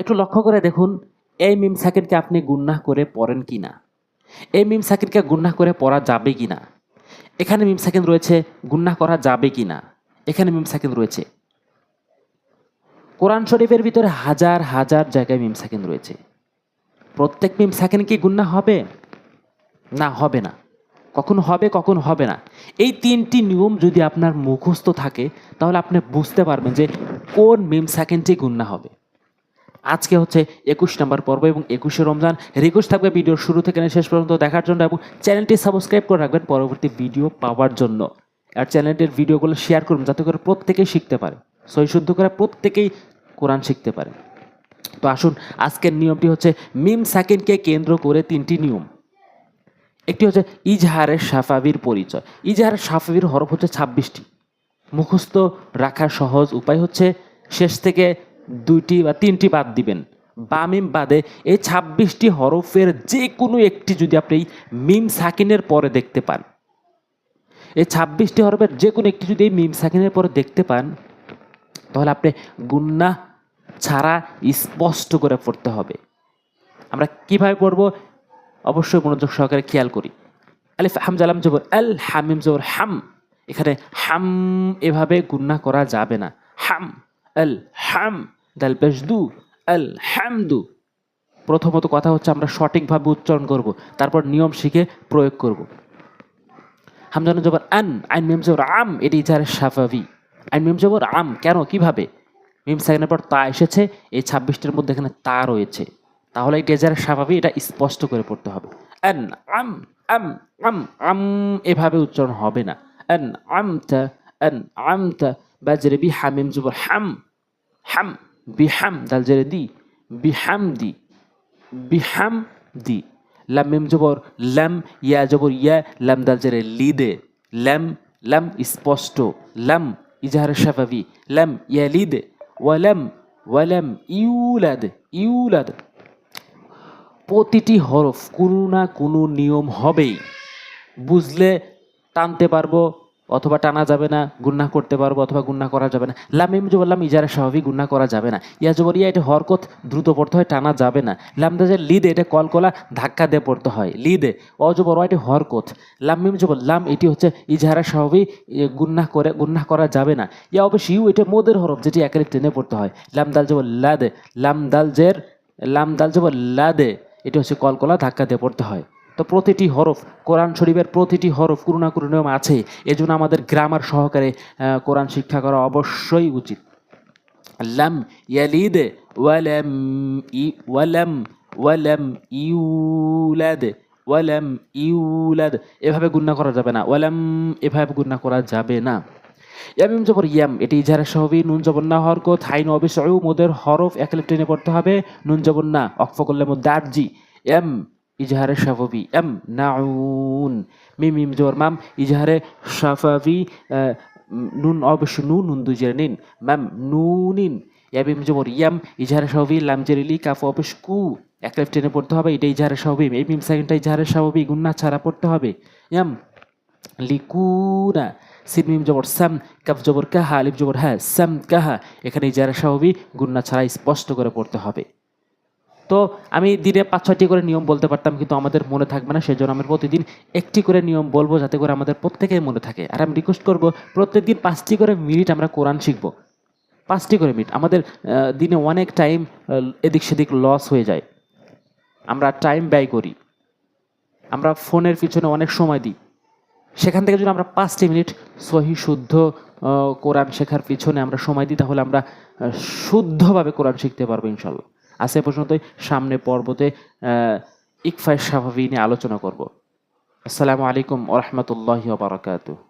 একটু লক্ষ্য করে দেখুন এই মিম সাকিনকে আপনি গুন্নাহ করে পড়েন কি না, এই মিম সাকিনকে গুন্নাহ করে পড়া যাবে কি না, এখানে মিম সাকিন রয়েছে গুন্নাহ করা যাবে কি না, এখানে মিম সাকিন রয়েছে। কোরআন শরীফের ভিতরে হাজার হাজার জায়গায় মিম সাকিন রয়েছে। প্রত্যেক মিম সাকিন কি গুন্নাহ হবে? না, হবে না। কখন হবে, কখন হবে না। এই তিনটি নিয়ম যদি আপনার মুখস্থ থাকে তাহলে আপনি বুঝতে পারবেন যে কোন মিম সাকিনটি গুন্নাহ হবে। আজকে হচ্ছে 21 নম্বর পর্ব এবং 21শে রমজান। রিকোয়েস্ট থাকবে ভিডিওর শুরু থেকে শেষ পর্যন্ত দেখার জন্য এবং চ্যানেলটি সাবস্ক্রাইব করে রাখবেন পরবর্তী ভিডিও পাওয়ার জন্য। আর চ্যানেলটির ভিডিওগুলো শেয়ার করুন যাতে করে প্রত্যেকেই শিখতে পারে, সহি শুদ্ধ করে প্রত্যেকেই কোরআন শিখতে পারে। তো আসুন, আজকের নিয়মটি হচ্ছে মিম সাকিনকে কেন্দ্র করে তিনটি নিয়ম। একটি হচ্ছে ইজহারের সাফাবির পরিচয়। ইজহারের সাফাবির হরফ হচ্ছে 26টি। মুখস্থ রাখার সহজ উপায় হচ্ছে শেষ থেকে 2টি বা 3টি বাদ দিবেন। বা মিম বাদে এই 26টি হরফের যে কোনো একটি যদি আপনি মিম সাকিনের পরে দেখতে পান, এই 26টি হরফের যে কোনো একটি যদি এই মিম সাকিনের পরে দেখতে পান, তাহলে আপনি গুন্নাহ ছাড়া স্পষ্ট করে পড়তে হবে। আমরা কিভাবে পড়ব অবশ্যই মনোযোগ সহকারে খেয়াল করি। আলিফ হামজা লাম জবর আল, হামিম জবর হাম। এখানে হাম এভাবে গুন্নাহ করা যাবে না। হাম আল হাম, দাল পেশ দু আল হামদু। প্রথমত কথা হচ্ছে আমরা সঠিকভাবে উচ্চারণ করব, তারপর নিয়ম শিখে প্রয়োগ করব। হামজা নুন জবর আন, আইন মিম জবর আম, এটি ইজাহারের সাফাবি। আইন মিম জবর আম কেন, কিভাবে? মিম সাকিনের পর তা এসেছে, এই 26টির মধ্যে এখানে তা রয়েছে, তাহলে এই ইজাহারের সাফাবি এটা স্পষ্ট করে পড়তে হবে। আন আম আম আম আম এভাবে উচ্চারণ হবে না। আন আমতা, আন আমতা, বাজরে বি হামিম জবর হাম, হাম বিহাম, দাল জেরে দি, বিহাম দি, বিহাম দি। লাম মিম জবর লাম, ইয়া জবর ইয়া, লাম দাল জেরে লিদে, লাম লাম স্পষ্ট, লাম ইজাহারের সাফাবি, লাম ইয়ালিদ, ওয়ালাম ওয়ালাম ইউলাদ, ইউলাদ। প্রতিটি হরফ কোনো না কোনো নিয়ম হবেই। বুঝলে টানতে পারবো অথবা টানা যাবে না, গুন্নাহ করতে পারবো অথবা গুন্নাহ করা যাবে না। লাম মিম জবর লাম ইজাহারের স্বাভাবিক গুন্নাহ করা যাবে না। ইয়া জবর ইয়া, এটা হরকত দ্রুত পড়তে হয়, টানা যাবে না। লাম দাজের লিদে, এটা কলকলা ধাক্কা দিয়ে পড়তে হয়, লিদে। অ জবর অ, এটি হরকত। লাম মিম জবর লাম, এটি হচ্ছে ইজাহারের স্বাভাবিক, গুন্নাহ করা যাবে না। ইয়া অবশ্যই ইউ, এটা মোদের হরফ যেটি একেবারে টেনে পড়তে হয়। লাম দাল জবর লাদে, লাম দাল জবর লাদে, এটি হচ্ছে কলকলা ধাক্কা দিয়ে পড়তে হয়। তো প্রতিটি হরফ, কোরআন শরীফের প্রতিটি হরফ কোনো না কোনো নিয়ম আছে। এজন্য আমাদের গ্রামার সহকারে কোরআন শিক্ষা করা অবশ্যই উচিত। লাম ইয়ালিদ ওয়ালাম ওয়ালাম ওয়ালাম ইউলাদ, ওয়ালাম ইউলাদ এভাবে গুন্নাহ করা যাবে না। ওয়ালাম এভাবে গুন্নাহ করা যাবে না। ইয়ামিম জবর ইয়াম, এটি ইজাহারের স্বাভাবি। নুন জবর না হরকত, হাইন অবিসউ মোদের হরফ একালিফ টেনে পড়তে হবে। নুন জবর না, অক্ফ করলে মুদারজি। এম ইজহারে সাফাবি, এম নাউন। মিম মিম জবর মাম, ইজহারে সাফাবি। নুন অবশ্য নুন, নুন দুজের নিন, মাম নুনিন। ইয়ামিম জবর ইয়াম, ইজহারে সাফাবি। লাম জেরিলি, কাফ অবশ্য কু, এক লাইফ টেনে পড়তে হবে, এটা ইজহারে স্বাভাবিক। এই মিম সেকেন্ডটা ইজহারে স্বাভাবিক, গুন্নাহ ছাড়া পড়তে হবে। ইয়াম লিকুনা, সিন মিম জবর সাম, কাফ জবর কাহা, আলিফ জবর হ্যাঁ, সাম কাহা। এখানে ইজহারে স্বাভাবিক, গুন্নাহ ছাড়া স্পষ্ট করে পড়তে হবে। তো আমি দিনে 5-6টি করে নিয়ম বলতে পারতাম, কিন্তু আমাদের মনে থাকবে না, সেজন্য আমি প্রতিদিন একটি করে নিয়ম বলবো যাতে করে আমাদের প্রত্যেকের মনে থাকে। আর আমি রিকোয়েস্ট করবো প্রত্যেকদিন 5টি করে মিনিট আমরা কোরআন শিখবো। 5টি করে মিনিট। আমাদের দিনে অনেক টাইম এদিক সেদিক লস হয়ে যায়, আমরা টাইম ব্যয় করি, আমরা ফোনের পিছনে অনেক সময় দিই। সেখান থেকে যদি আমরা 5টি মিনিট সহি শুদ্ধ কোরআন শেখার পিছনে আমরা সময় দিই, তাহলে আমরা শুদ্ধভাবে কোরআন শিখতে পারবো ইনশাল্লাহ। আজ এ পর্যন্তই, সামনে পর্বতে ইকফায়ে সাফাবি নিয়ে আলোচনা করব। আসসালামু আলাইকুম ওয়া রাহমাতুল্লাহি ওয়া বারাকাতুহু।